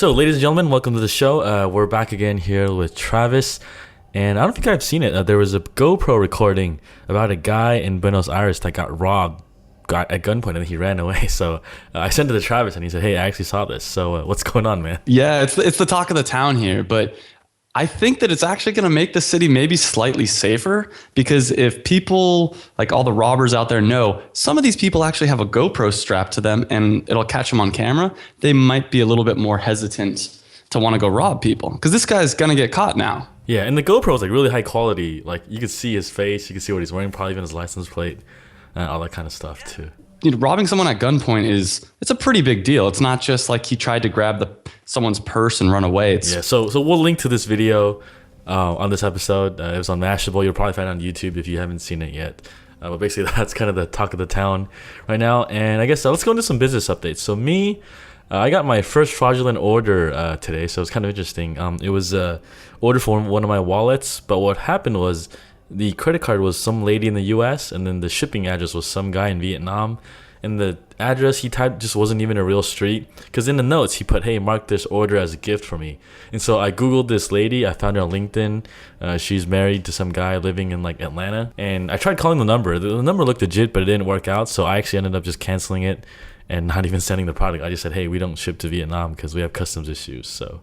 So, ladies and gentlemen, welcome to the show. We're back again here with Travis, and I don't think I've seen it. There was a GoPro recording about a guy in Buenos Aires that got robbed at gunpoint, and he ran away. So I sent it to Travis, and he said, "Hey, I actually saw this. So what's going on, man?" Yeah, it's the talk of the town here, but I think that it's actually going to make the city maybe slightly safer, because if people, like all the robbers out there, know some of these people actually have a GoPro strapped to them and it'll catch them on camera, they might be a little bit more hesitant to want to go rob people, because this guy's going to get caught now. Yeah, and the GoPro is like really high quality. Like you could see his face, you could see what he's wearing, probably even his license plate, and all that kind of stuff too. Robbing someone at gunpoint it's a pretty big deal. It's not just like he tried to grab someone's purse and run away. So we'll link to this video on this episode. It was on Mashable. You'll probably find it on YouTube if you haven't seen it yet. But basically, that's kind of the talk of the town right now. And I guess let's go into some business updates. So I got my first fraudulent order today, so it's kind of interesting. It was order for one of my wallets, but what happened was the credit card was some lady in the US, and then the shipping address was some guy in Vietnam. And the address he typed just wasn't even a real street, because in the notes he put, "Hey, mark this order as a gift for me." And so I Googled this lady. I found her on LinkedIn. She's married to some guy living in like Atlanta. And I tried calling the number. The number looked legit, but it didn't work out. So I actually ended up just canceling it and not even sending the product. I just said, "Hey, we don't ship to Vietnam because we have customs issues." So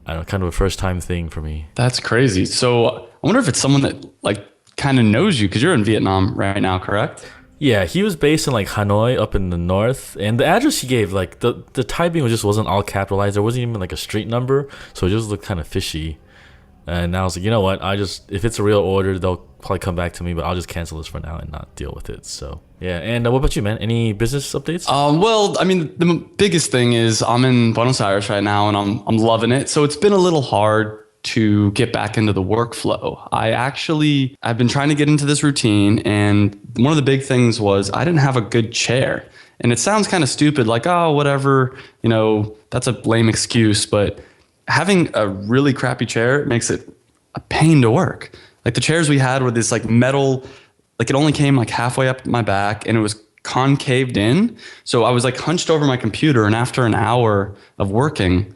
I don't know, kind of a first time thing for me. That's crazy. So I wonder if it's someone that like kind of knows you, because you're in Vietnam right now, correct? Yeah, he was based in like Hanoi up in the north, and the address he gave, like the typing just wasn't all capitalized. There wasn't even like a street number, so it just looked kind of fishy. And I was like, you know what? If it's a real order, they'll probably come back to me, but I'll just cancel this for now and not deal with it. So yeah. And what about you, man? Any business updates? Well, I mean, the biggest thing is I'm in Buenos Aires right now, and I'm loving it. So it's been a little hard to get back into the workflow. I've been trying to get into this routine, and one of the big things was I didn't have a good chair. And it sounds kind of stupid, like, oh, whatever, that's a lame excuse, but having a really crappy chair makes it a pain to work. Like the chairs we had were this like metal, like it only came like halfway up my back, and it was concaved in. So I was like hunched over my computer, and after an hour of working,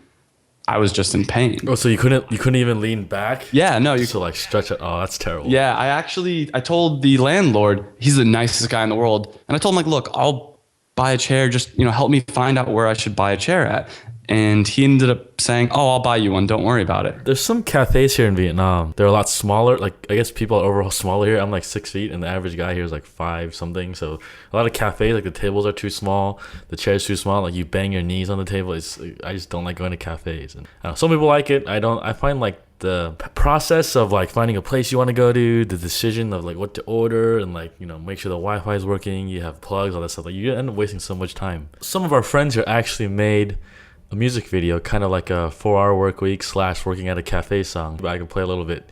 I was just in pain. Oh, so you couldn't even lean back? Yeah, no. So like stretch it. Oh, that's terrible. Yeah, I told the landlord, he's the nicest guy in the world, and I told him, like, look, I'll buy a chair, just, help me find out where I should buy a chair at. And he ended up saying, "Oh, I'll buy you one. Don't worry about it." There's some cafes here in Vietnam. They're a lot smaller. Like, I guess people are overall smaller here. I'm like 6 feet, and the average guy here is like 5 something. So a lot of cafes, like the tables are too small, the chairs too small. Like you bang your knees on the table. I just don't like going to cafes. And some people like it. I don't. I find like the process of like finding a place you want to go to, the decision of like what to order, and like make sure the Wi-Fi is working, you have plugs, all that stuff. Like you end up wasting so much time. Some of our friends here actually made a music video, kind of like a 4-hour work week / working at a cafe song. I can play a little bit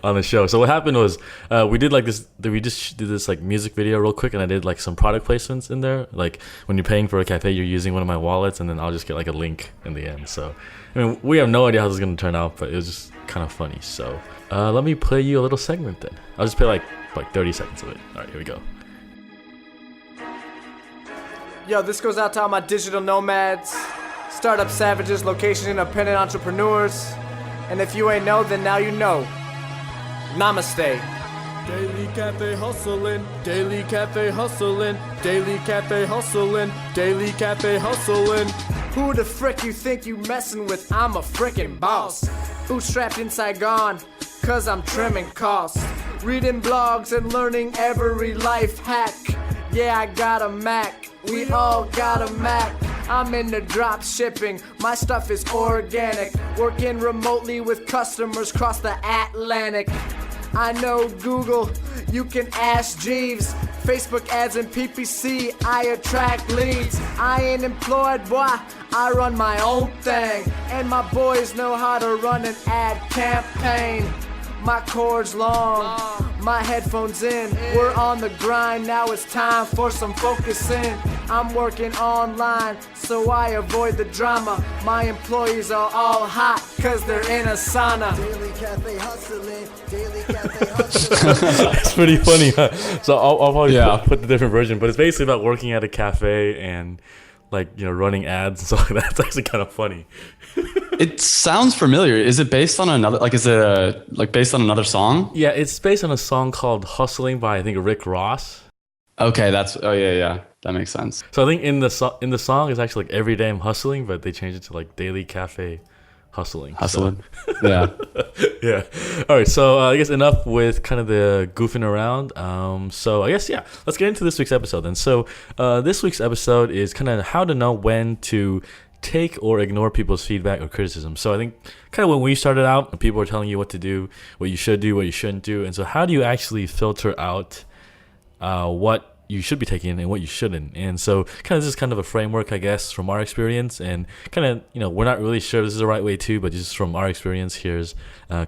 on the show. So what happened was we just did this like music video real quick, and I did like some product placements in there. Like when you're paying for a cafe, you're using one of my wallets, and then I'll just get like a link in the end. So I mean, we have no idea how this is gonna turn out, but it was just kind of funny. So let me play you a little segment then. I'll just play like 30 seconds of it. All right, here we go. Yo, this goes out to all my digital nomads, startup savages, location independent entrepreneurs. And if you ain't know, then now you know. Namaste. Daily cafe hustling, daily cafe hustling, daily cafe hustling, daily cafe hustling. Who the frick you think you messin' with? I'm a frickin' boss. Bootstrapped in Saigon, cause I'm trimming costs. Reading blogs and learning every life hack. Yeah, I got a Mac. We all got a Mac. I'm into drop shipping. My stuff is organic. Working remotely with customers across the Atlantic. I know Google, you can ask Jeeves. Facebook ads and PPC, I attract leads. I ain't employed, boy, I run my own thing. And my boys know how to run an ad campaign. My cord's long, my headphones in. We're on the grind, now it's time for some focusing. I'm working online, so I avoid the drama. My employees are all hot, cause they're in a sauna. Daily cafe hustling, daily cafe hustling. It's pretty funny, huh? So I'll probably put the different version, but it's basically about working at a cafe and like, you know, running ads and stuff like that. It's actually kind of funny. It sounds familiar. Is it based on another, like, is it like based on another song? Yeah, it's based on a song called Hustling by, I think, Rick Ross. Okay, oh yeah, that makes sense. So I think in the song it's actually like every day I'm hustling, but they changed it to like daily cafe hustling. Hustling. Yeah. Yeah. All right. So I guess enough with kind of the goofing around. So I guess, yeah, let's get into this week's episode then. So this week's episode is kind of how to know when to take or ignore people's feedback or criticism. So I think kind of when we started out, people were telling you what to do, what you should do, what you shouldn't do. And so how do you actually filter out what you should be taking and what you shouldn't? And so kind of this is kind of a framework, I guess, from our experience, and kind of, you know, we're not really sure this is the right way too, but just from our experience, here's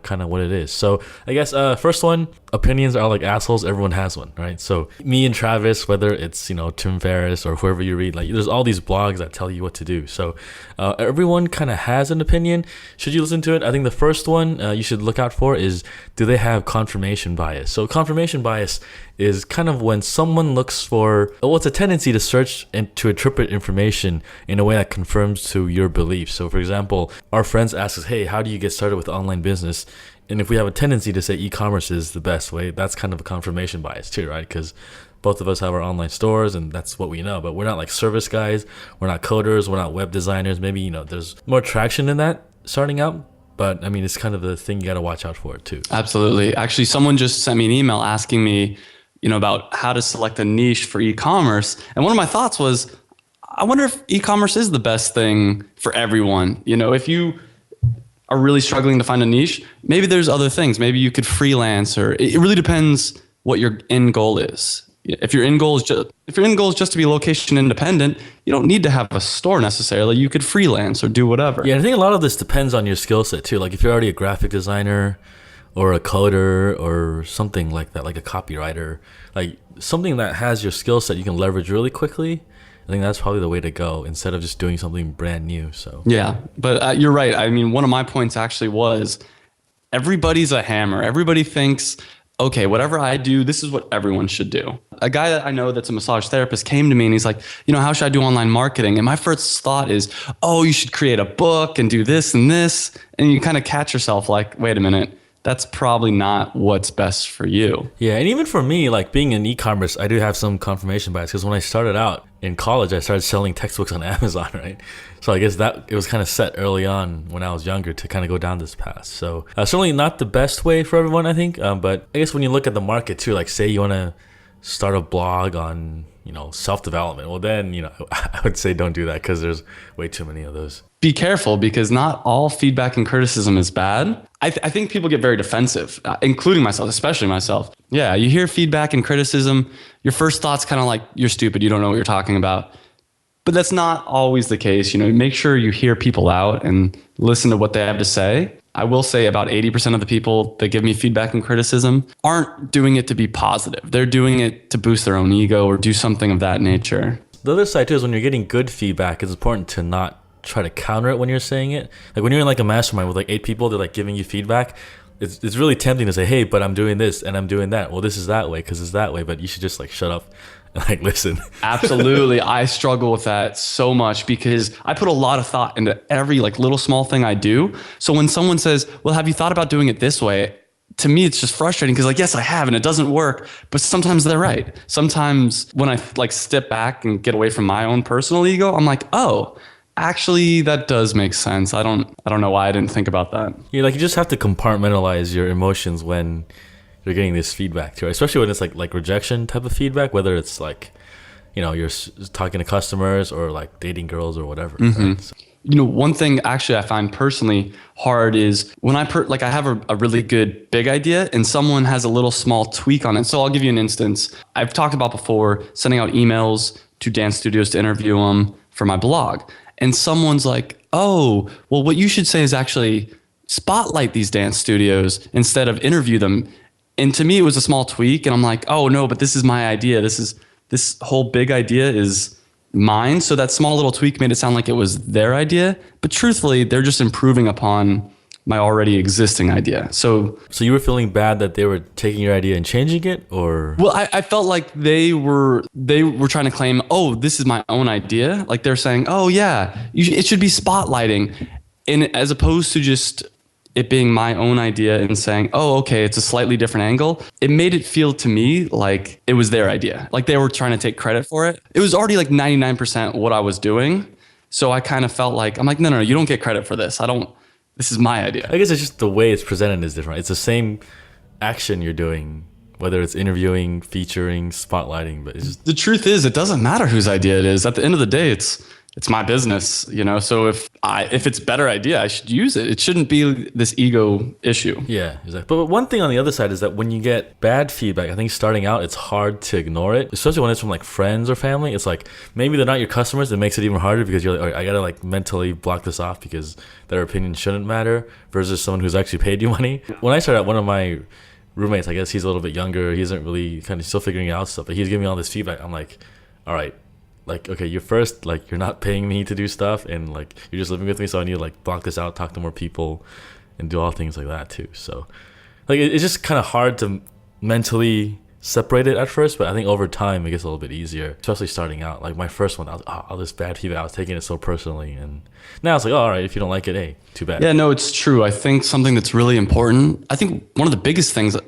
kind of what it is. So I guess first one, opinions are like assholes. Everyone has one, right? So me and Travis, whether it's, you know, Tim Ferriss or whoever you read, like there's all these blogs that tell you what to do. So everyone kind of has an opinion. Should you listen to it? I think the first one you should look out for is, do they have confirmation bias? So confirmation bias is kind of when someone looks for, well, it's a tendency to search and to interpret information in a way that confirms to your beliefs. So for example, our friends ask us, hey, how do you get started with online business? And if we have a tendency to say e-commerce is the best way, that's kind of a confirmation bias too, right? Because both of us have our online stores and that's what we know, but we're not like service guys, we're not coders, we're not web designers. Maybe, you know, there's more traction in that starting out. But I mean, it's kind of the thing you got to watch out for too. Absolutely. Actually, someone just sent me an email asking me, you know, about how to select a niche for e-commerce. And one of my thoughts was, I wonder if e-commerce is the best thing for everyone. You know, if you are really struggling to find a niche, maybe there's other things. Maybe you could freelance, or it really depends what your end goal is. If your end goal is just to be location independent, you don't need to have a store necessarily. You could freelance or do whatever. Yeah, I think a lot of this depends on your skill set too. Like if you're already a graphic designer or a coder or something like that, like a copywriter, like something that has your skill set you can leverage really quickly, I think that's probably the way to go instead of just doing something brand new. So yeah, but you're right. I mean, one of my points actually was, everybody's a hammer. Everybody thinks, okay, whatever I do, this is what everyone should do. A guy that I know that's a massage therapist came to me and he's like, you know, how should I do online marketing? And my first thought is, oh, you should create a book and do this and this. And you kind of catch yourself like, wait a minute, that's probably not what's best for you. Yeah, and even for me, like being in e-commerce, I do have some confirmation bias because when I started out in college, I started selling textbooks on Amazon, right? So I guess that it was kind of set early on when I was younger to kind of go down this path. So certainly not the best way for everyone, I think. But I guess when you look at the market too, like say you want to start a blog on, you know, self-development, well then, you know, I would say don't do that because there's way too many of those. Be careful, because not all feedback and criticism is bad. I think people get very defensive, including myself, especially myself. Yeah, you hear feedback and criticism, your first thought's kind of like, you're stupid, you don't know what you're talking about. But that's not always the case. You know, make sure you hear people out and listen to what they have to say. I will say about 80% of the people that give me feedback and criticism aren't doing it to be positive. They're doing it to boost their own ego or do something of that nature. The other side too is when you're getting good feedback, it's important to not try to counter it when you're saying it. Like when you're in like a mastermind with like 8 people, they're like giving you feedback. It's really tempting to say, hey, but I'm doing this and I'm doing that. Well, this is that way because it's that way, but you should just like shut up and like listen. Absolutely. I struggle with that so much because I put a lot of thought into every like little small thing I do. So when someone says, well, have you thought about doing it this way? To me, it's just frustrating because like, yes, I have, and it doesn't work, but sometimes they're right. Sometimes when I like step back and get away from my own personal ego, I'm like, oh, actually, that does make sense. I don't know why I didn't think about that. Yeah, like you just have to compartmentalize your emotions when you're getting this feedback too, especially when it's like rejection type of feedback, whether it's like, you know, you're talking to customers or like dating girls or whatever. Mm-hmm. Right? So. You know, one thing actually I find personally hard is when I have a really good big idea and someone has a little small tweak on it. So I'll give you an instance. I've talked about before sending out emails to dance studios to interview them for my blog. And someone's like, oh, well, what you should say is actually spotlight these dance studios instead of interview them. And to me, it was a small tweak. And I'm like, oh, no, but this is my idea. This whole big idea is mine. So that small little tweak made it sound like it was their idea. But truthfully, they're just improving upon my already existing idea. So So you were feeling bad that they were taking your idea and changing it, or? well, I felt like they were trying to claim, oh, this is my own idea. Like they're saying, oh yeah, it should be spotlighting, and as opposed to just it being my own idea and saying, oh, okay, it's a slightly different angle. It made it feel to me like it was their idea, like they were trying to take credit for it. It was already like 99% what I was doing, so I kind of felt like I'm like, no, you don't get credit for this. I don't. This is my idea. I guess it's just the way it's presented is different. It's the same action you're doing, whether it's interviewing, featuring, spotlighting, but it's just, The truth is, it doesn't matter whose idea it is. At the end of the day, it's my business, you know. So if it's a better idea, I should use it. It shouldn't be this ego issue. yeah, exactly. But one thing on the other side is that when you get bad feedback, I think starting out, it's hard to ignore it, especially when it's from like friends or family. It's like maybe they're not your customers. It makes it even harder because you're like, "Oh, I gotta like mentally block this off because their opinion shouldn't matter," versus someone who's actually paid you money. When I started out, one of my roommates, I guess he's a little bit younger. He isn't really kind of still figuring out stuff, but he's giving me all this feedback. I'm like, all right, like, okay, you're not paying me to do stuff, and like you're just living with me, so I need to like block this out, talk to more people, and do all things like that too. So like it's just kind of hard to mentally separate it at first, but I think over time it gets a little bit easier, especially starting out. Like my first one, I was all this bad feedback, I was taking it so personally, and now it's like, oh, all right, if you don't like it, hey, too bad. Yeah, no, it's true. I think something that's really important, I think one of the biggest things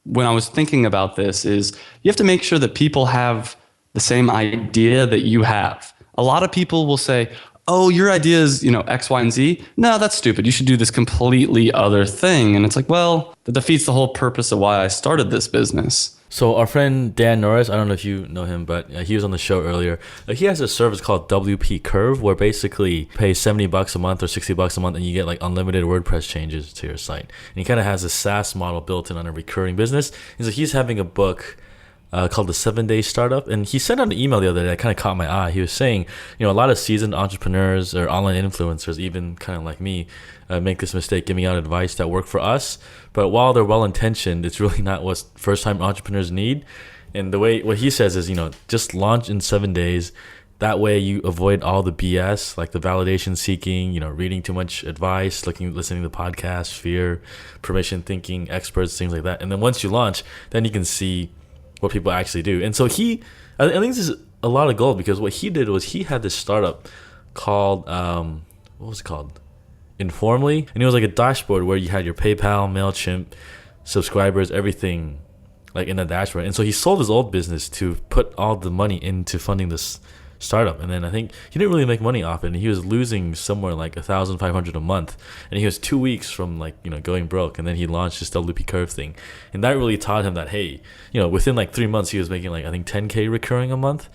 when I was thinking about this is you have to make sure that people have the same idea that you have. A lot of people will say, oh, your idea is, X, Y, and Z. No, that's stupid. You should do this completely other thing. And it's like, well, that defeats the whole purpose of why I started this business. So our friend Dan Norris, I don't know if you know him, but he was on the show earlier. He has a service called WP Curve, where basically you pay $70 a month or $60 a month, and you get like unlimited WordPress changes to your site. And he kind of has a SaaS model built in on a recurring business. And so he's having a book called The 7-Day Startup, and he sent out an email the other day that kind of caught my eye. He was saying, a lot of seasoned entrepreneurs or online influencers, even kind of like me, make this mistake giving out advice that work for us, but while they're well-intentioned, it's really not what first-time entrepreneurs need. And what he says is, just launch in 7 days. That way you avoid all the BS, like the validation seeking, reading too much advice, listening to podcasts, fear, permission thinking, experts, things like that. And then once you launch, then you can see what people actually do. And so I think this is a lot of gold, because what he did was he had this startup called, what was it called? Informly. And it was like a dashboard where you had your PayPal, MailChimp, subscribers, everything like in the dashboard. And so he sold his old business to put all the money into funding this startup, and then I think he didn't really make money off it, and he was losing somewhere like $1,500 a month, and he was 2 weeks from going broke, and then he launched this WP Curve thing, and that really taught him that, hey, within like 3 months he was making like I think 10K recurring a month.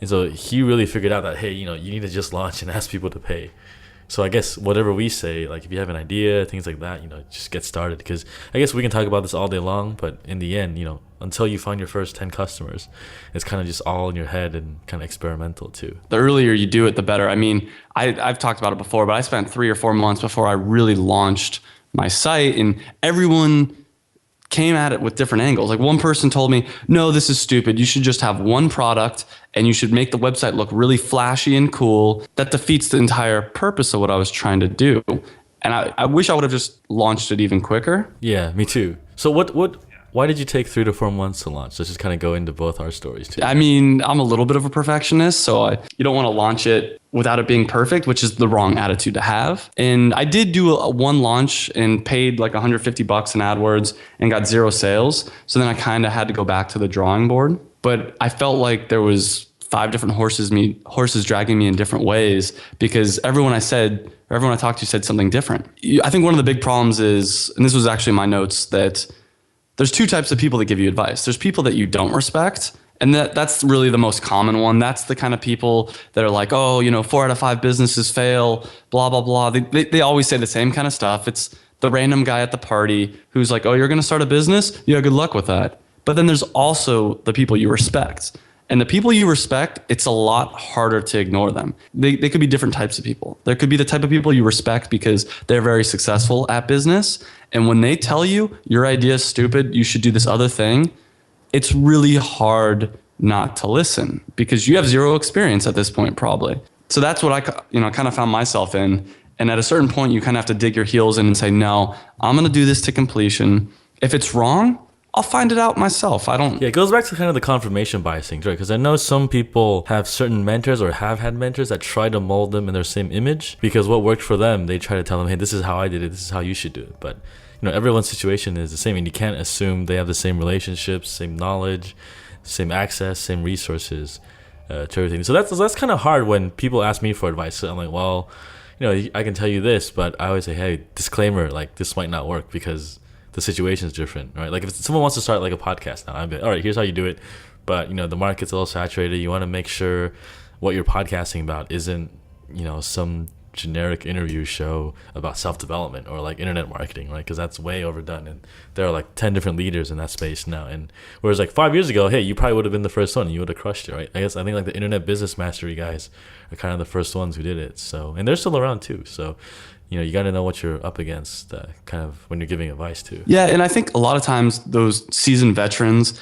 And so he really figured out that, hey, you need to just launch and ask people to pay. So I guess whatever we say, like if you have an idea, things like that, just get started, because I guess we can talk about this all day long, but in the end, until you find your first 10 customers, it's kind of just all in your head and kind of experimental too. The earlier you do it, the better. I mean, I've talked about it before, but I spent 3 or 4 months before I really launched my site, and everyone came at it with different angles. Like one person told me, no, this is stupid. You should just have one product and you should make the website look really flashy and cool. That defeats the entire purpose of what I was trying to do. And I wish I would have just launched it even quicker. Yeah, me too. So why did you take 3 to 4 months to launch? Let's just kind of go into both our stories too. I mean, I'm a little bit of a perfectionist, so you don't want to launch it without it being perfect, which is the wrong attitude to have. And I did do one launch and paid like $150 in AdWords and got 0 sales. So then I kind of had to go back to the drawing board. But I felt like there was 5 different horses dragging me in different ways, because everyone I talked to said something different. I think one of the big problems is, and this was actually my notes, that there's 2 types of people that give you advice. There's people that you don't respect, and that's really the most common one. That's the kind of people that are like, oh, 4 out of 5 businesses fail, blah, blah, blah. They always say the same kind of stuff. It's the random guy at the party who's like, oh, you're going to start a business? Yeah, good luck with that. But then there's also the people you respect. And the people you respect, it's a lot harder to ignore them. They could be different types of people. There could be the type of people you respect because they're very successful at business. And when they tell you your idea is stupid, you should do this other thing, it's really hard not to listen, because you have 0 experience at this point, probably. So that's what I kind of found myself in. And at a certain point, you kind of have to dig your heels in and say, no, I'm going to do this to completion. If it's wrong, I'll find it out myself. I don't. Yeah, it goes back to kind of the confirmation bias thing, right? Because I know some people have certain mentors or have had mentors that try to mold them in their same image, because what worked for them, they try to tell them, hey, this is how I did it. This is how you should do it. But, everyone's situation is the same, and you can't assume they have the same relationships, same knowledge, same access, same resources to everything. So that's kind of hard when people ask me for advice. So I'm like, well, I can tell you this, but I always say, hey, disclaimer, like this might not work because the situation is different, right? Like if someone wants to start like a podcast now, I'd be like, all right, here's how you do it. But, the market's a little saturated. You want to make sure what you're podcasting about isn't, some generic interview show about self-development or like internet marketing, right? Because that's way overdone, and there are like 10 different leaders in that space now. And whereas like 5 years ago, hey, you probably would have been the first one and you would have crushed it, right? I think like the internet business mastery guys are kind of the first ones who did it. So, and they're still around too. So, you got to know what you're up against kind of when you're giving advice to. Yeah, and I think a lot of times those seasoned veterans,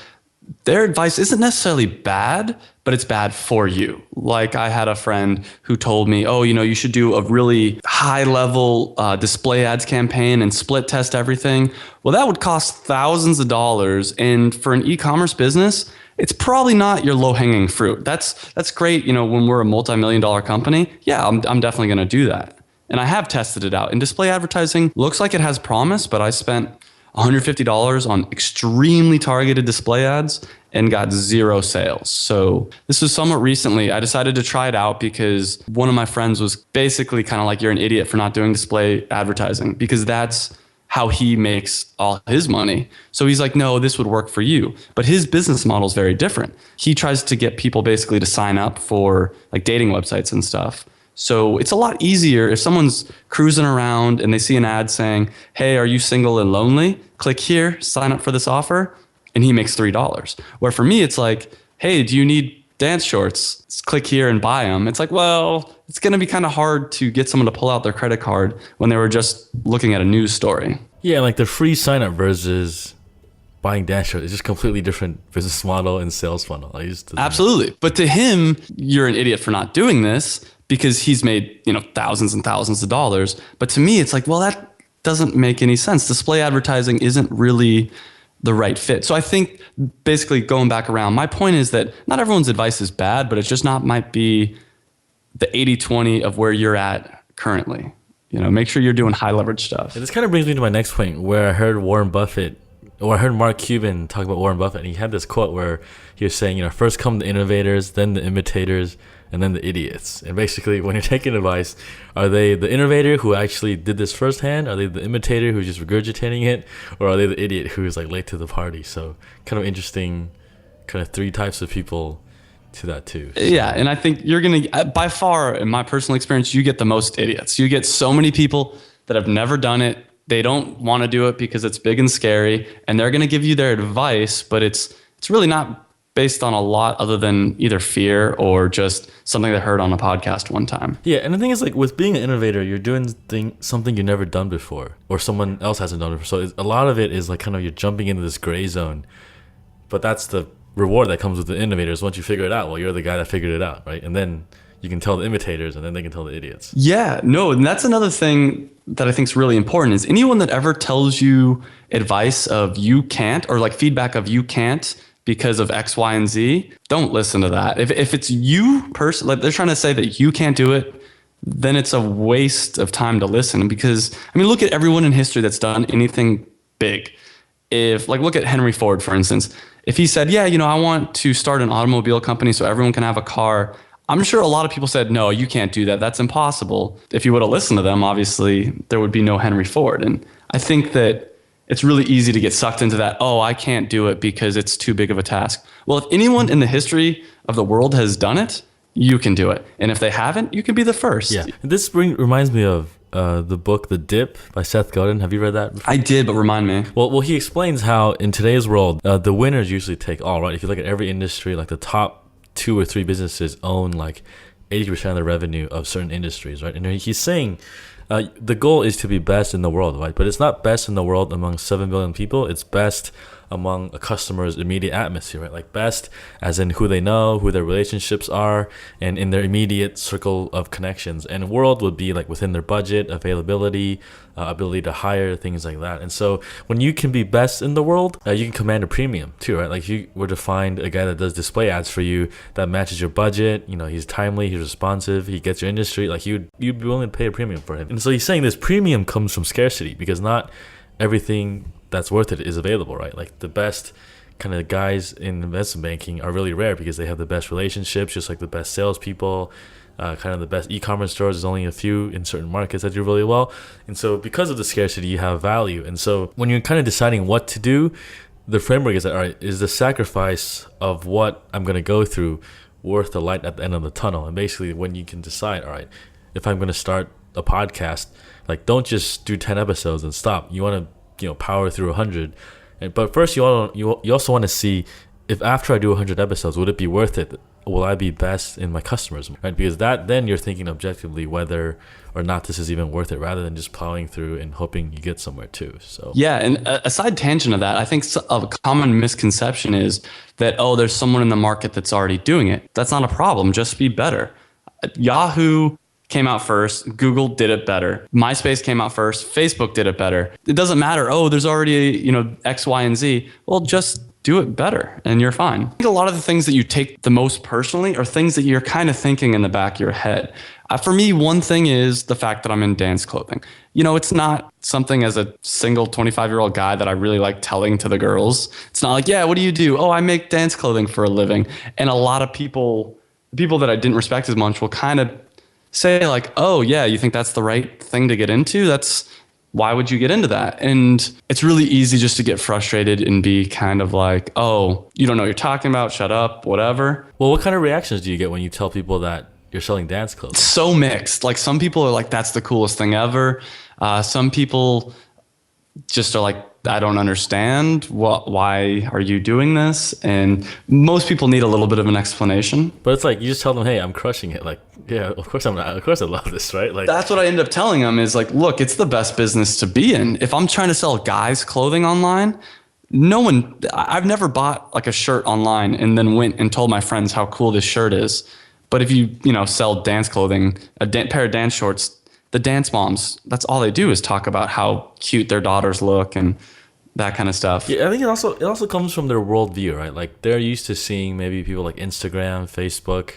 their advice isn't necessarily bad, but it's bad for you. Like I had a friend who told me, oh, you should do a really high level display ads campaign and split test everything. Well, that would cost thousands of dollars. And for an e-commerce business, it's probably not your low hanging fruit. That's great. When we're a multi-million-dollar company, yeah, I'm definitely going to do that. And I have tested it out. And display advertising looks like it has promise, but I spent $150 on extremely targeted display ads and got 0 sales. So this was somewhat recently. I decided to try it out because one of my friends was basically kind of like, you're an idiot for not doing display advertising, because that's how he makes all his money. So he's like, no, this would work for you. But his business model is very different. He tries to get people basically to sign up for like dating websites and stuff. So it's a lot easier if someone's cruising around and they see an ad saying, hey, are you single and lonely? Click here, sign up for this offer, and he makes $3. Where for me, it's like, hey, do you need dance shorts? Click here and buy them. It's like, well, it's going to be kind of hard to get someone to pull out their credit card when they were just looking at a news story. Yeah, like the free sign up versus buying dance shorts is just completely different business model and sales funnel. Absolutely. But to him, you're an idiot for not doing this, because he's made, thousands and thousands of dollars. But to me, it's like, well, that doesn't make any sense. Display advertising isn't really the right fit. So I think basically going back around, my point is that not everyone's advice is bad, but it's just might be the 80-20 of where you're at currently. Make sure you're doing high leverage stuff. And this kind of brings me to my next point, where I heard Mark Cuban talk about Warren Buffett, and he had this quote where he was saying, first come the innovators, then the imitators, and then the idiots. And basically, when you're taking advice, are they the innovator who actually did this firsthand? Are they the imitator who's just regurgitating it? Or are they the idiot who is like late to the party? So kind of interesting, kind of 3 types of people to that too. So. Yeah, and I think you're going to, by far, in my personal experience, you get the most idiots. You get so many people that have never done it. They don't want to do it because it's big and scary, and they're going to give you their advice, but it's really not based on a lot other than either fear or just something they heard on a podcast one time. Yeah, and the thing is, like, with being an innovator, you're doing something you've never done before, or someone else hasn't done it before. So a lot of it is like kind of you're jumping into this gray zone, but that's the reward that comes with the innovators. Once you figure it out, well, you're the guy that figured it out, right? And then you can tell the imitators, and then they can tell the idiots. Yeah, no, and that's another thing that I think is really important is anyone that ever tells you advice of you can't, or like feedback of you can't, because of X, Y, and Z, don't listen to that. If it's you personally, like they're trying to say that you can't do it, then it's a waste of time to listen. Because, look at everyone in history that's done anything big. Look at Henry Ford, for instance. If he said, yeah, I want to start an automobile company so everyone can have a car, I'm sure a lot of people said, no, you can't do that. That's impossible. If you would have listened to them, obviously, there would be no Henry Ford. And I think that it's really easy to get sucked into that, oh, I can't do it because it's too big of a task. Well, if anyone in the history of the world has done it, you can do it. And if they haven't, you can be the first. Yeah. This reminds me of the book The Dip by Seth Godin. Have you read that before? I did, but remind me. Well, he explains how in today's world, the winners usually take all, right? If you look at every industry, like the top 2 or 3 businesses own like 80% of the revenue of certain industries, right? And he's saying the goal is to be best in the world, right? But it's not best in the world among 7 billion people. It's best among a customer's immediate atmosphere, right? Like best as in who they know, who their relationships are, and in their immediate circle of connections. And world would be like within their budget, availability, ability to hire, things like that. And so when you can be best in the world, you can command a premium too, right? Like if you were to find a guy that does display ads for you that matches your budget, he's timely, he's responsive, he gets your industry, like you'd be willing to pay a premium for him. And so he's saying this premium comes from scarcity because not everything that's worth it is available, right? Like the best kind of guys in investment banking are really rare because they have the best relationships, just like the best salespeople. Kind of the best e-commerce stores, there's only a few in certain markets that do really well. And so because of the scarcity, you have value. And so when you're kind of deciding what to do, the framework is that, all right, is the sacrifice of what I'm going to go through worth the light at the end of the tunnel? And basically when you can decide, all right, if I'm going to start a podcast, like don't just do 10 episodes and stop. You want to, power through 100. But first you also want to see if after I do 100 episodes, would it be worth it? Will I be best in my customers, right? Because then you're thinking objectively whether or not this is even worth it, rather than just plowing through and hoping you get somewhere too. So yeah, and a side tangent of that, I think a common misconception is that, oh, there's someone in the market that's already doing it. That's not a problem. Just be better. Yahoo came out first. Google did it better. MySpace came out first. Facebook did it better. It doesn't matter. Oh, there's already X, Y, and Z. Well, just do it better and you're fine. I think a lot of the things that you take the most personally are things that you're kind of thinking in the back of your head. For me, one thing is the fact that I'm in dance clothing. It's not something as a single 25-year-old guy that I really like telling to the girls. It's not like, yeah, what do you do? Oh, I make dance clothing for a living. And a lot of people that I didn't respect as much will kind of say like, oh yeah, you think that's the right thing to get into? Why would you get into that? And it's really easy just to get frustrated and be kind of like, oh, you don't know what you're talking about, shut up, whatever. Well, what kind of reactions do you get when you tell people that you're selling dance clothes? So mixed. Like some people are like, that's the coolest thing ever. Some people just are like, I don't understand. Why are you doing this? And most people need a little bit of an explanation. But it's like, you just tell them, hey, I'm crushing it. Like, yeah, of course I love this, right? Like that's what I end up telling them is like, look, it's the best business to be in. If I'm trying to sell guys clothing online, I've never bought like a shirt online and then went and told my friends how cool this shirt is. But if you sell dance clothing, pair of dance shorts, the dance moms, that's all they do is talk about how cute their daughters look and that kind of stuff. Yeah, I think it also comes from their worldview, right? Like they're used to seeing maybe people like Instagram, Facebook,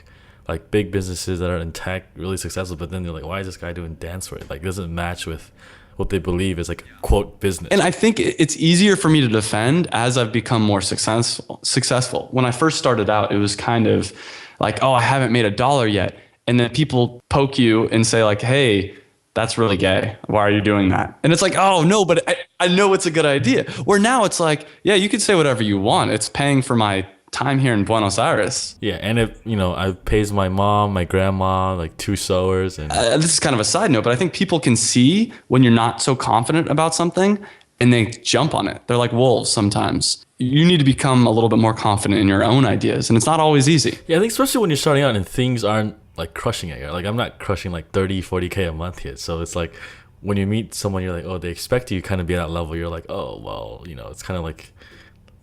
like big businesses that are in tech, really successful, but then they're like, why is this guy doing dance wear? Like it doesn't match with what they believe is like quote business. And I think it's easier for me to defend as I've become more successful. When I first started out, it was kind of like, oh, I haven't made $1 yet. And then people poke you and say like, hey, that's really gay. Why are you doing that? And it's like, oh no, but I know it's a good idea. Where now it's like, yeah, you can say whatever you want. It's paying for my time here in Buenos Aires. Yeah, and if I pays my mom, my grandma, like 2 sewers, and this is kind of a side note, but I think people can see when you're not so confident about something, and they jump on it. They're like wolves sometimes. You need to become a little bit more confident in your own ideas, and it's not always easy. Yeah, I think especially when you're starting out and things aren't like crushing it. Like I'm not crushing like 30, 40K a month yet. So it's like when you meet someone, you're like, oh, they expect you kind of be at that level. You're like, oh, well, it's kind of like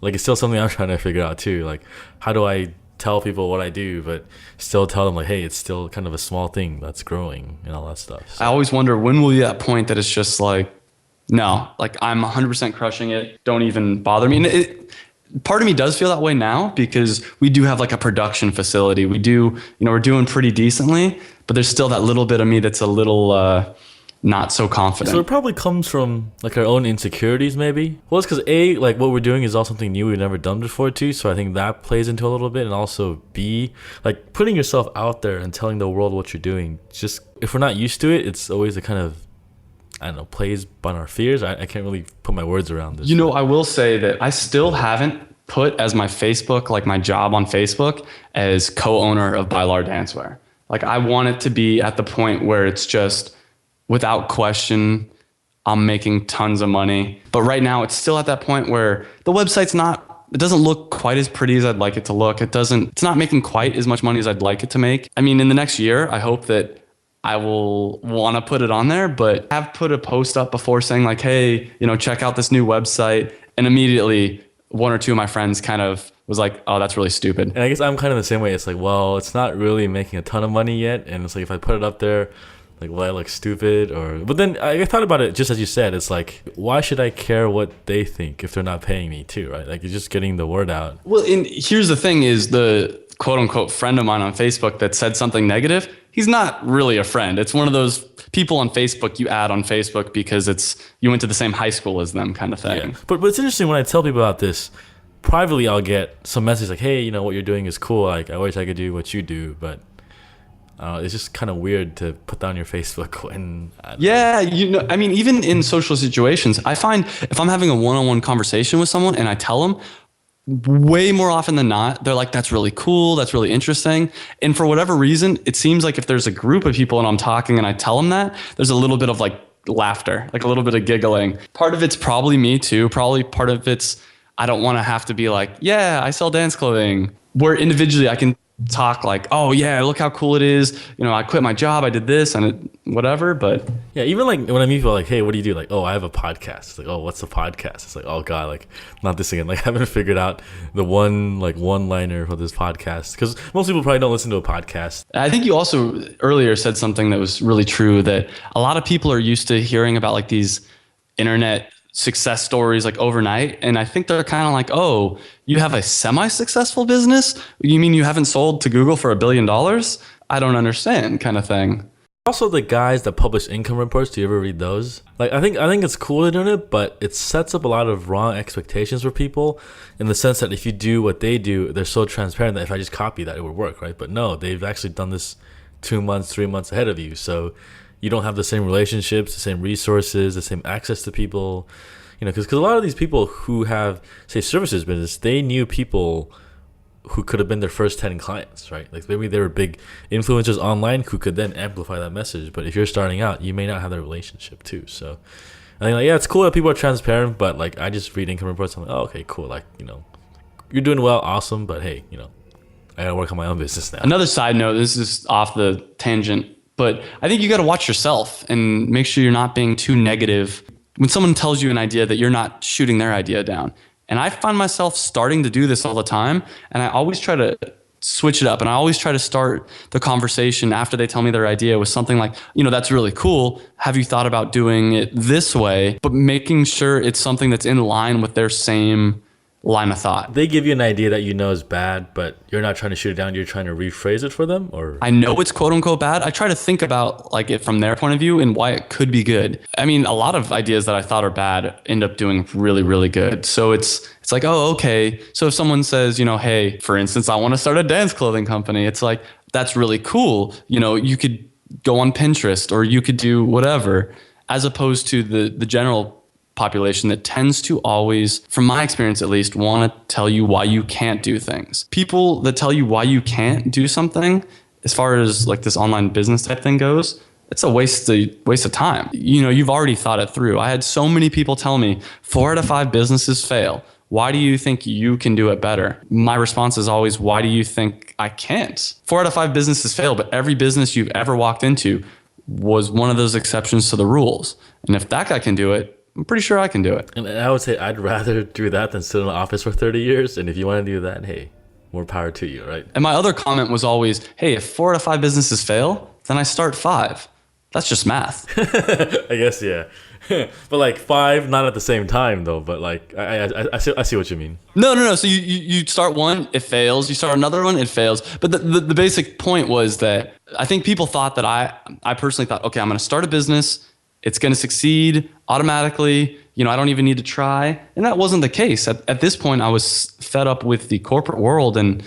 it's still something I'm trying to figure out too. Like, how do I tell people what I do, but still tell them like, hey, it's still kind of a small thing that's growing and all that stuff. So. I always wonder when will you at that point that it's just like, no, like I'm 100% crushing it. Don't even bother me. And part of me does feel that way now because we do have like a production facility. We do, we're doing pretty decently, but there's still that little bit of me that's a little not so confident. So it probably comes from like our own insecurities maybe. Well, it's because A, like what we're doing is all something new we've never done before too. So I think that plays into a little bit. And also B, like putting yourself out there and telling the world what you're doing. Just if we're not used to it, it's always a kind of, I don't know, plays on our fears. I can't really put my words around this. I will say that I still haven't put as my Facebook, like my job on Facebook as co-owner of Bailar Dancewear. Like I want it to be at the point where it's just without question, I'm making tons of money. But right now it's still at that point where the website's it doesn't look quite as pretty as I'd like it to look. It's not making quite as much money as I'd like it to make. I mean, in the next year, I hope that I will want to put it on there, but I've put a post up before saying like, hey, check out this new website. And immediately one or two of my friends kind of was like, oh, that's really stupid. And I guess I'm kind of the same way. It's like, well, it's not really making a ton of money yet, and it's like if I put it up there, like, will I look stupid? Or but then I thought about it just as you said. It's like, why should I care what they think if they're not paying me too, right? Like, you're just getting the word out. Well, and here's the thing: is the quote unquote friend of mine on Facebook that said something negative. He's not really a friend. It's one of those people on Facebook you add on Facebook because you went to the same high school as them, kind of thing. Yeah. But it's interesting when I tell people about this. Privately, I'll get some message like, hey, what you're doing is cool. Like, I wish I could do what you do, but it's just kind of weird to put that on your Facebook when. Yeah, I mean, even in social situations, I find if I'm having a one-on-one conversation with someone and I tell them, way more often than not, they're like, that's really cool, that's really interesting. And for whatever reason, it seems like if there's a group of people and I'm talking and I tell them that, there's a little bit of like laughter, like a little bit of giggling. Part of it's probably me too. Probably part of it's I don't want to have to be like, yeah, I sell dance clothing. Where individually I can talk like, oh yeah, look how cool it is. I quit my job, I did this and whatever. But yeah, even like when I meet people like, hey, what do you do? Like, oh, I have a podcast. It's like, oh, what's a podcast? It's like, oh god, like not this again. Like I haven't figured out the one-liner for this podcast because most people probably don't listen to a podcast. I think you also earlier said something that was really true, that a lot of people are used to hearing about like these internet success stories like overnight. And I think they're kind of like, oh, you have a semi-successful business? You mean you haven't sold to Google for $1 billion? I don't understand, kind of thing. Also, the guys that publish income reports, do you ever read those? Like, I think it's cool they're doing it, but it sets up a lot of wrong expectations for people in the sense that if you do what they do, they're so transparent that if I just copy that, it would work, right? But no, they've actually done this 2 months, 3 months ahead of you. So you don't have the same relationships, the same resources, the same access to people, because a lot of these people who have, say, services business, they knew people who could have been their first 10 clients, right? Like maybe they were big influencers online who could then amplify that message. But if you're starting out, you may not have that relationship too. So I think yeah, it's cool that people are transparent, but like I just read income reports. I'm like, oh, okay, cool. Like, you're doing well, awesome. But hey, I gotta work on my own business now. Another side note, this is off the tangent, but I think you got to watch yourself and make sure you're not being too negative. When someone tells you an idea, that you're not shooting their idea down. And I find myself starting to do this all the time. And I always try to switch it up. And I always try to start the conversation after they tell me their idea with something like, that's really cool. Have you thought about doing it this way? But making sure it's something that's in line with their same line of thought. They give you an idea that is bad, but you're not trying to shoot it down. You're trying to rephrase it for them, or I know it's quote unquote bad. I try to think about like it from their point of view and why it could be good. I mean, a lot of ideas that I thought are bad end up doing really, really good. So it's like, oh, okay. So if someone says, hey, for instance, I want to start a dance clothing company. It's like, that's really cool. You could go on Pinterest or you could do whatever, as opposed to the general population that tends to always, from my experience at least, want to tell you why you can't do things. People that tell you why you can't do something, as far as like this online business type thing goes, it's a waste of time. You've already thought it through. I had so many people tell me 4 out of 5 businesses fail. Why do you think you can do it better? My response is always, why do you think I can't? 4 out of 5 businesses fail, but every business you've ever walked into was one of those exceptions to the rules. And if that guy can do it, I'm pretty sure I can do it. And I would say I'd rather do that than sit in an office for 30 years. And if you want to do that, hey, more power to you, right? And my other comment was always, hey, if 4 out of 5 businesses fail, then I start 5. That's just math. I guess, yeah. But like 5, not at the same time though. But like I see what you mean. No. So you start one, it fails. You start another one, it fails. But the basic point was that I think people thought that I personally thought, okay, I'm going to start a business. It's going to succeed automatically. I don't even need to try. And that wasn't the case. At this point, I was fed up with the corporate world and,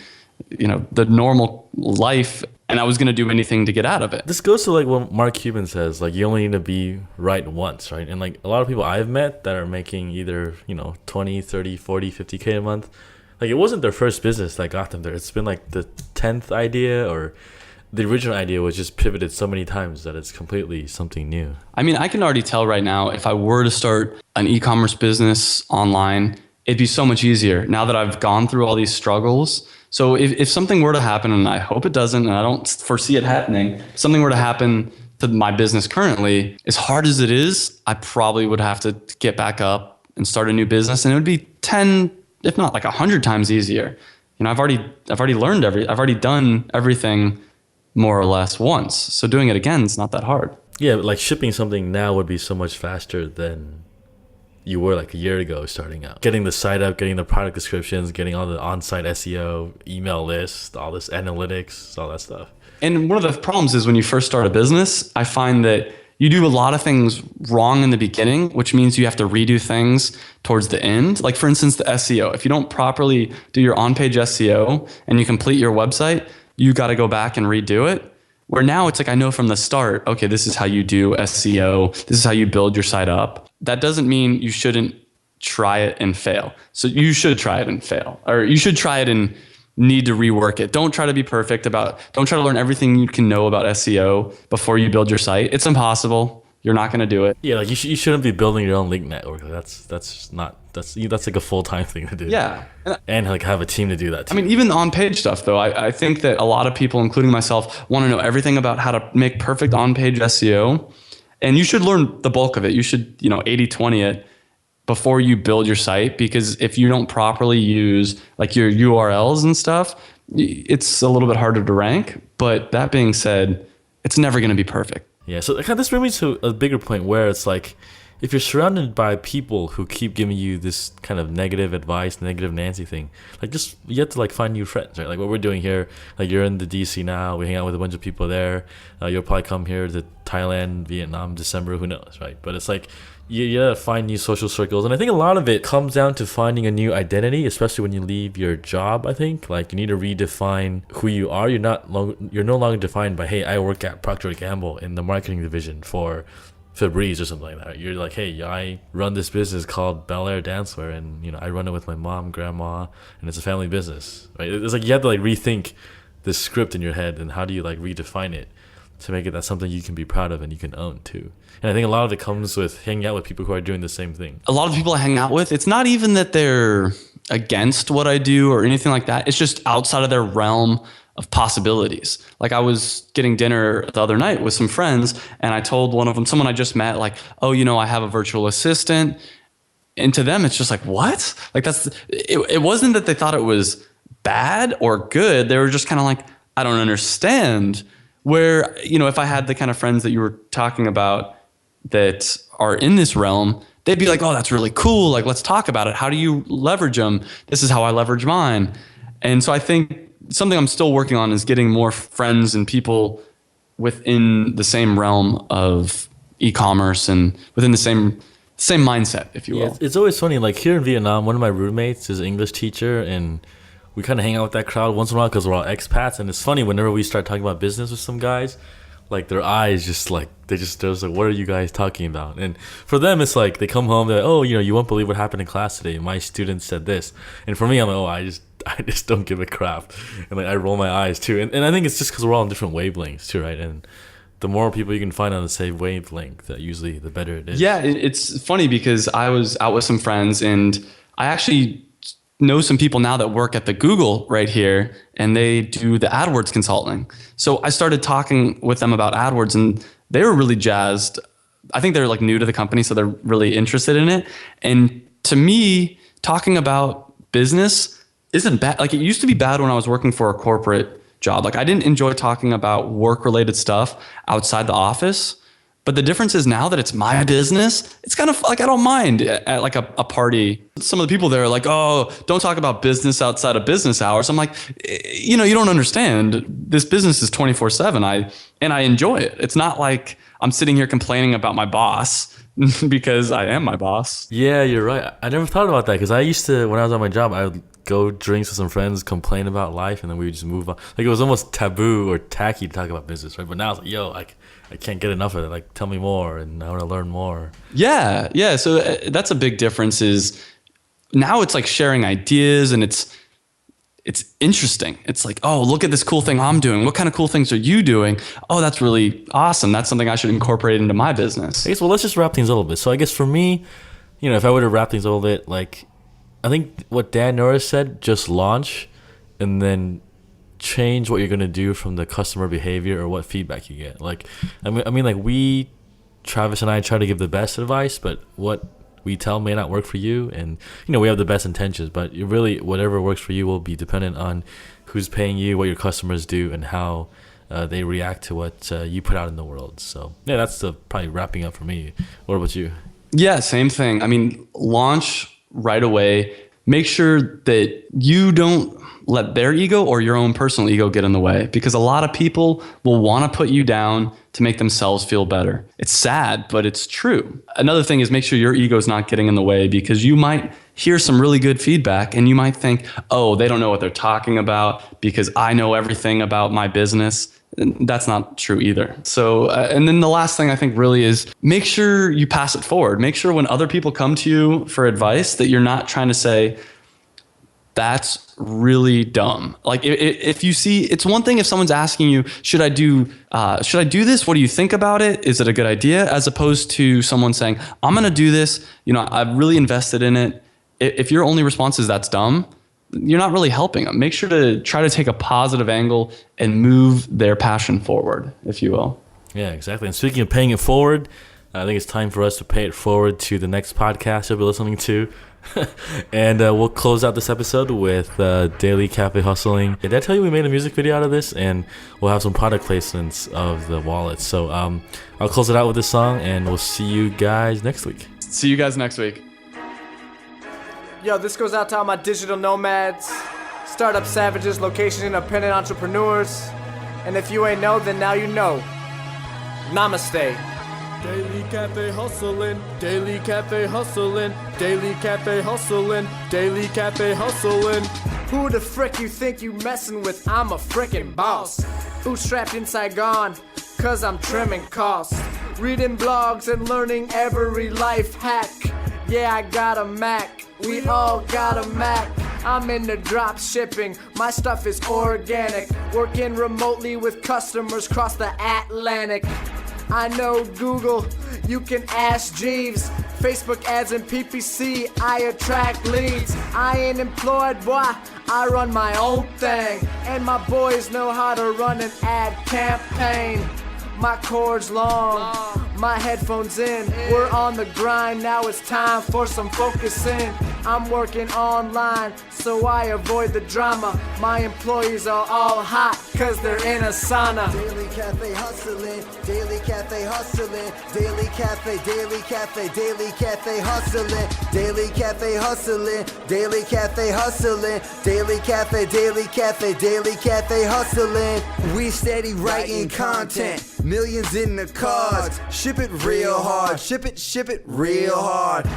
the normal life. And I was going to do anything to get out of it. This goes to like what Mark Cuban says, like you only need to be right once, right? And like a lot of people I've met that are making either, 20, 30, 40, 50K a month. Like it wasn't their first business that got them there. It's been like the 10th idea, or the original idea was just pivoted so many times that it's completely something new. I mean, I can already tell right now, if I were to start an e-commerce business online, it'd be so much easier now that I've gone through all these struggles. So if something were to happen, and I hope it doesn't, and I don't foresee it happening, if something were to happen to my business currently, as hard as it is, I probably would have to get back up and start a new business. And it would be 10 if not like 100 times easier. You know, I've already done everything more or less once. So doing it again is not that hard. Yeah, but like shipping something now would be so much faster than you were like a year ago starting out. Getting the site up, getting the product descriptions, getting all the on-site SEO, email lists, all this analytics, all that stuff. And one of the problems is when you first start a business, I find that you do a lot of things wrong in the beginning, which means you have to redo things towards the end. Like for instance, the SEO. If you don't properly do your on-page SEO and you complete your website, you got to go back and redo it. Where now it's like, I know from the start, okay, this is how you do SEO. This is how you build your site up. That doesn't mean you shouldn't try it and fail. So you should try it and fail, or you should try it and need to rework it. Don't try to be perfect don't try to learn everything you can know about SEO before you build your site. It's impossible. You're not going to do it. Yeah, like you shouldn't be building your own link network. That's like a full-time thing to do. Yeah. And like have a team to do that too. I mean, even on-page stuff, though, I think that a lot of people, including myself, want to know everything about how to make perfect on-page SEO. And you should learn the bulk of it. You should, 80-20 it before you build your site, because if you don't properly use like your URLs and stuff, it's a little bit harder to rank. But that being said, it's never going to be perfect. Yeah, so kind of this brings me to a bigger point where it's like, if you're surrounded by people who keep giving you this kind of negative advice, negative Nancy thing, like just you have to like find new friends, right? Like what we're doing here, like you're in the DC now, we hang out with a bunch of people there. You'll probably come here to Thailand, Vietnam, December, who knows, right? But it's like you gotta find new social circles, and I think a lot of it comes down to finding a new identity, especially when you leave your job. I think like you need to redefine who you are. You're no longer defined by, hey, I work at Procter & Gamble in the marketing division for Febreze or something like that. You're like, hey, I run this business called Bel Air Dancewear, and I run it with my mom, grandma, and it's a family business, right? It's like you have to like rethink the script in your head, and how do you like redefine it to make it that something you can be proud of and you can own too. And I think a lot of it comes with hanging out with people who are doing the same thing. A lot of people I hang out with, it's not even that they're against what I do or anything like that. It's just outside of their realm of possibilities. Like I was getting dinner the other night with some friends, and I told one of them, someone I just met, like, oh, I have a virtual assistant. And to them, it's just like, what? Like it wasn't that they thought it was bad or good. They were just kind of like, I don't understand. Where, if I had the kind of friends that you were talking about that are in this realm, they'd be like, oh, that's really cool. Like, let's talk about it. How do you leverage them? This is how I leverage mine. And so I think something I'm still working on is getting more friends and people within the same realm of e-commerce and within the same mindset, if you will. Yeah, it's always funny. Like here in Vietnam, one of my roommates is an English teacher, and we kind of hang out with that crowd once in a while because we're all expats. And it's funny whenever we start talking about business with some guys, like their eyes just like they're just like, what are you guys talking about? And for them, it's like they come home, they're like, oh, you won't believe what happened in class today. My student said this, and for me, I'm like, oh, I just don't give a crap, and like I roll my eyes too. And I think it's just because we're all on different wavelengths too, right? And the more people you can find on the same wavelength, usually the better it is. Yeah, it's funny because I was out with some friends, and I actually know some people now that work at the Google right here, and they do the AdWords consulting. So I started talking with them about AdWords, and they were really jazzed. I think they're like new to the company, so they're really interested in it. And to me, talking about business isn't bad. Like it used to be bad when I was working for a corporate job. Like I didn't enjoy talking about work-related stuff outside the office. But the difference is now that it's my business, it's kind of like I don't mind at like a party. Some of the people there are like, oh, don't talk about business outside of business hours. I'm like, you don't understand. This business is 24/7. I enjoy it. It's not like I'm sitting here complaining about my boss because I am my boss. Yeah, you're right. I never thought about that because I used to, when I was on my job, I would go drinks with some friends, complain about life, and then we would just move on. Like it was almost taboo or tacky to talk about business, right? But now it's like, yo, I can't get enough of it. Like, tell me more, and I want to learn more. Yeah. So that's a big difference. Is now it's like sharing ideas, and it's interesting. It's like, oh, look at this cool thing I'm doing. What kind of cool things are you doing? Oh, that's really awesome. That's something I should incorporate into my business. I guess. Well, let's just wrap things a little bit. So I guess for me, if I were to wrap things a little bit, like I think what Dan Norris said, just launch, and then change what you're going to do from the customer behavior or what feedback you get. Like, I mean, like Travis and I try to give the best advice, but what we tell may not work for you, and we have the best intentions, but whatever works for you will be dependent on who's paying you, what your customers do, and how they react to what you put out in the world. So yeah, that's probably wrapping up for me. What about you? Yeah, same thing. I mean, launch right away. Make sure that you don't let their ego or your own personal ego get in the way, because a lot of people will want to put you down to make themselves feel better. It's sad, but it's true. Another thing is make sure your ego is not getting in the way, because you might hear some really good feedback and you might think, oh, they don't know what they're talking about because I know everything about my business. That's not true either. So, and then the last thing I think really is make sure you pass it forward. Make sure when other people come to you for advice that you're not trying to say, that's really dumb. Like if you see, it's one thing if someone's asking you, should I do this? What do you think about it? Is it a good idea? As opposed to someone saying, I'm going to do this. I've really invested in it. If your only response is that's dumb, you're not really helping them. Make sure to try to take a positive angle and move their passion forward, if you will. Yeah, exactly. And speaking of paying it forward, I think it's time for us to pay it forward to the next podcast you'll be listening to. And we'll close out this episode with Daily Cafe Hustling. Did I tell you we made a music video out of this? And we'll have some product placements of the wallet. So I'll close it out with this song, and we'll see you guys next week. See you guys next week. Yo, this goes out to all my digital nomads, startup savages, location independent entrepreneurs. And if you ain't know, then now you know. Namaste. Daily cafe hustling, daily cafe hustling, daily cafe hustling, daily cafe hustling. Who the frick you think you messin' with? I'm a frickin' boss. Bootstrapped in Saigon, cause I'm trimming costs. Reading blogs and learning every life hack. Yeah, I got a Mac, we all got a Mac. I'm into drop shipping, my stuff is organic. Working remotely with customers across the Atlantic. I know Google, you can ask Jeeves. Facebook ads and PPC, I attract leads. I ain't employed, boy, I run my own thing. And my boys know how to run an ad campaign. My cord's long, my headphones in. We're on the grind, now it's time for some focusing. I'm working online, so I avoid the drama. My employees are all hot, cause they're in a sauna. Daily cafe hustling, daily cafe hustling, daily cafe, daily cafe, daily cafe hustling, daily cafe hustling, daily cafe hustling, daily cafe, daily cafe, daily cafe hustling. We steady writing content, millions in the cards. Ship it real hard, ship it real hard.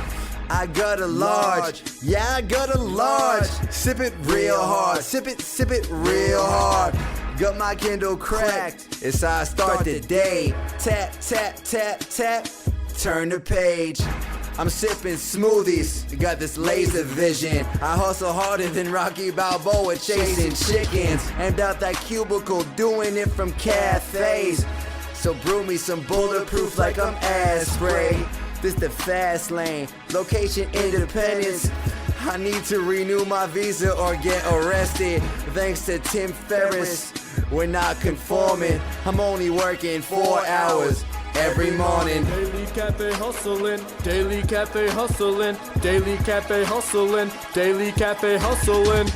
I got a large, yeah, I got a large. Sip it real hard, sip it real hard. Got my Kindle cracked, it's how I start the day. Tap, tap, tap, tap, turn the page. I'm sipping smoothies, got this laser vision. I hustle harder than Rocky Balboa chasing chickens. Aimed out that cubicle, doing it from cafes. So brew me some bulletproof like I'm ass spray. This the fast lane, location independence. I need to renew my visa or get arrested. Thanks to Tim Ferriss, we're not conforming. I'm only working 4 hours every morning. Daily cafe hustling, daily cafe hustling, daily cafe hustling, daily cafe hustling.